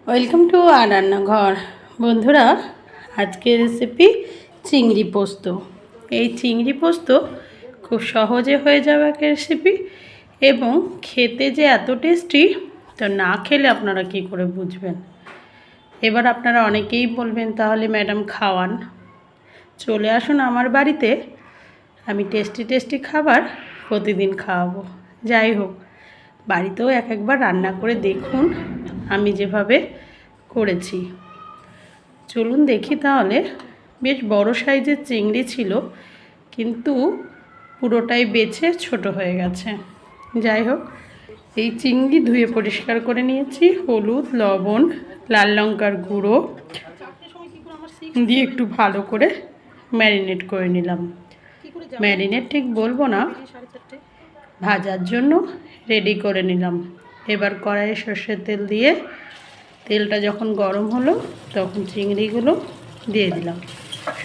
Welcome to আর রান্নাঘর। বন্ধুরা, আজকের রেসিপি চিংড়ি পোস্ত। এই চিংড়ি পোস্ত খুব সহজে হয়ে যাবে একটা রেসিপি এবং খেতে যে এত টেস্টি, তো না খেলে আপনারা কি করে বুঝবেন। এবার আপনারা অনেকেই বলবেন, তাহলে ম্যাডাম খাওয়ান, চলে আসুন আমার বাড়িতে, আমি টেস্টি টেস্টি খাবার প্রতিদিন খাওয়াবো। যাই হোক, বাড়িতেও একবার রান্না করে দেখুন আমি যেভাবে করেছি। চলুন দেখি তাহলে। বেশ বড় সাইজের চিংড়ি ছিল, কিন্তু পুরোটাই বেছে ছোট হয়ে গেছে। যাই হোক, এই চিংড়ি ধুয়ে পরিষ্কার করে নিয়েছি। হলুদ, লবণ, লাল লঙ্কার গুঁড়ো দিয়ে একটু ভালো করে ম্যারিনেট করে নিলাম। ম্যারিনেট ঠিক বলবো না, ভাজার জন্য রেডি করে নিলাম। এবার কড়াইয়ে সর্ষের তেল দিয়ে তেলটা যখন গরম হলো তখন চিংড়িগুলো দিয়ে দিলাম।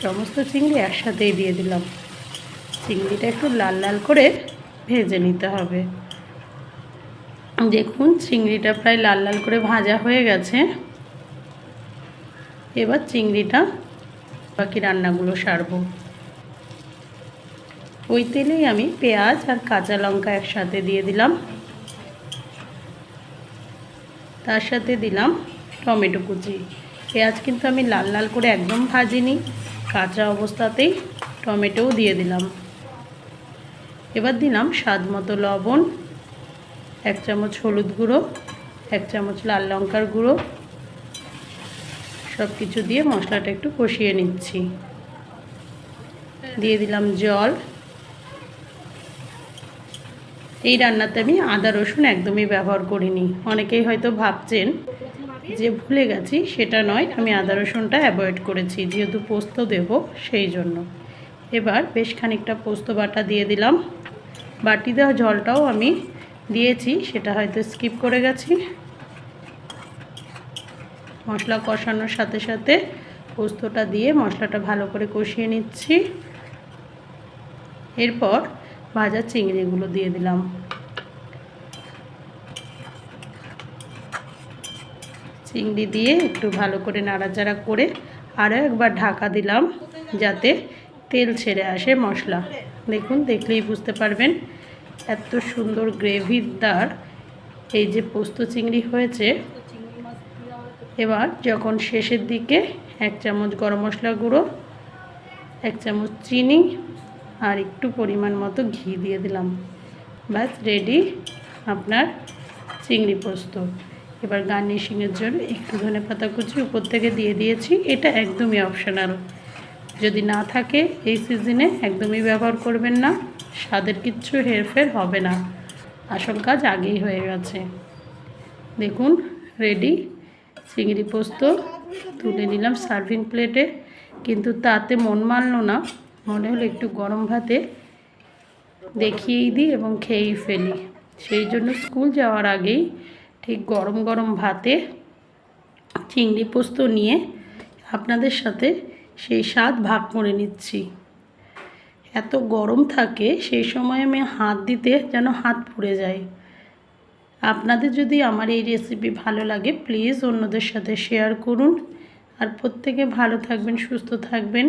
সমস্ত চিংড়ি একসাথেই দিয়ে দিলাম। চিংড়িটা একটু লাল লাল করে ভেজে নিতে হবে। দেখুন, চিংড়িটা প্রায় লাল লাল করে ভাজা হয়ে গেছে। এবার চিংড়িটা বাকি রান্নাগুলো সারবো। ওই তেলেই আমি পেঁয়াজ আর কাঁচা লঙ্কা একসাথে দিয়ে দিলাম। তার সাথে দিলাম টমেটো কুচি। পেঁয়াজ কিন্তু আমি লাল লাল করে একদম ভাজিনি, কাঁচা অবস্থাতেই টমেটোও দিয়ে দিলাম। এবার দিলাম স্বাদ মতো লবণ, 1 চামচ হলুদ গুঁড়ো, 1 চামচ লাল লঙ্কার গুঁড়ো। সব কিছু দিয়ে মশলাটা একটু কষিয়ে নিচ্ছি। দিয়ে দিলাম জল। এই রান্নাতে আমি আদা রসুন একদমই ব্যবহার করিনি। অনেকেই হয়তো ভাবছেন যে ভুলে গেছি, সেটা নয়, আমি আদা রসুনটা অ্যাভয়েড করেছি যেহেতু পোস্ত দেব সেই জন্য। এবার বেশ খানিকটা পোস্ত বাটা দিয়ে দিলাম। বাটি দেওয়া জলটাও আমি দিয়েছি, সেটা হয়তো স্কিপ করে গেছি। মশলা কষানোর সাথে সাথে পোস্তটা দিয়ে মশলাটা ভালো করে কষিয়ে নিচ্ছি। এরপর ভাজা চিংড়িগুলো দিয়ে দিলাম। চিংড়ি দিয়ে একটু ভালো করে নাড়াচাড়া করে আরও একবার ঢাকা দিলাম যাতে তেল ছেড়ে আসে মশলা। দেখুন, দেখলেই বুঝতে পারবেন এত সুন্দর গ্রেভিদার এই যে পোস্ত চিংড়ি হয়েছে। এবার যখন শেষের দিকে 1 চামচ গরম মশলা গুঁড়ো, 1 চামচ চিনি আর একটু পরিমাণ মতো ঘি দিয়ে দিলাম। ব্যাস রেডি আপনার চিংড়ি পোস্ত। এবার গার্নিশিংয়ের জন্য একটু ধনেপাতা কুচি উপর থেকে দিয়ে দিয়েছি। এটা একদমই অপশনাল, যদি না থাকে এই সিজনে একদমই ব্যবহার করবেন না, স্বাদের কিচ্ছু হেরফের হবে না। আসল কাজ আগেই হয়ে গেছে। দেখুন, রেডি চিংড়ি পোস্ত। তুলে নিলাম সার্ভিং প্লেটে, কিন্তু তাতে মন মানল না, মনে হলো একটু গরম ভাতে দেখিয়েই দিই এবং খেয়েই ফেলি। সেই জন্য স্কুল যাওয়ার আগেই ঠিক গরম গরম ভাতে চিংড়ি পোস্ত নিয়ে আপনাদের সাথে সেই স্বাদ ভাগ করে নিচ্ছি। এত গরম থাকে সেই সময় আমি হাত দিতে যেন হাত পুড়ে যায়। আপনাদের যদি আমার এই রেসিপি ভালো লাগে প্লিজ অন্যদের সাথে শেয়ার করুন। আর প্রত্যেকে ভালো থাকবেন, সুস্থ থাকবেন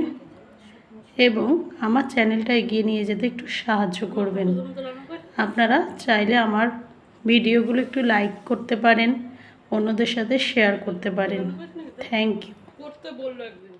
এবং আমার চ্যানেলটা এগিয়ে নিয়ে যেতে একটু সাহায্য করবেন। আপনারা চাইলে আমার ভিডিওগুলো একটু লাইক করতে পারেন, অন্যদের সাথে শেয়ার করতে পারেন। Thank you.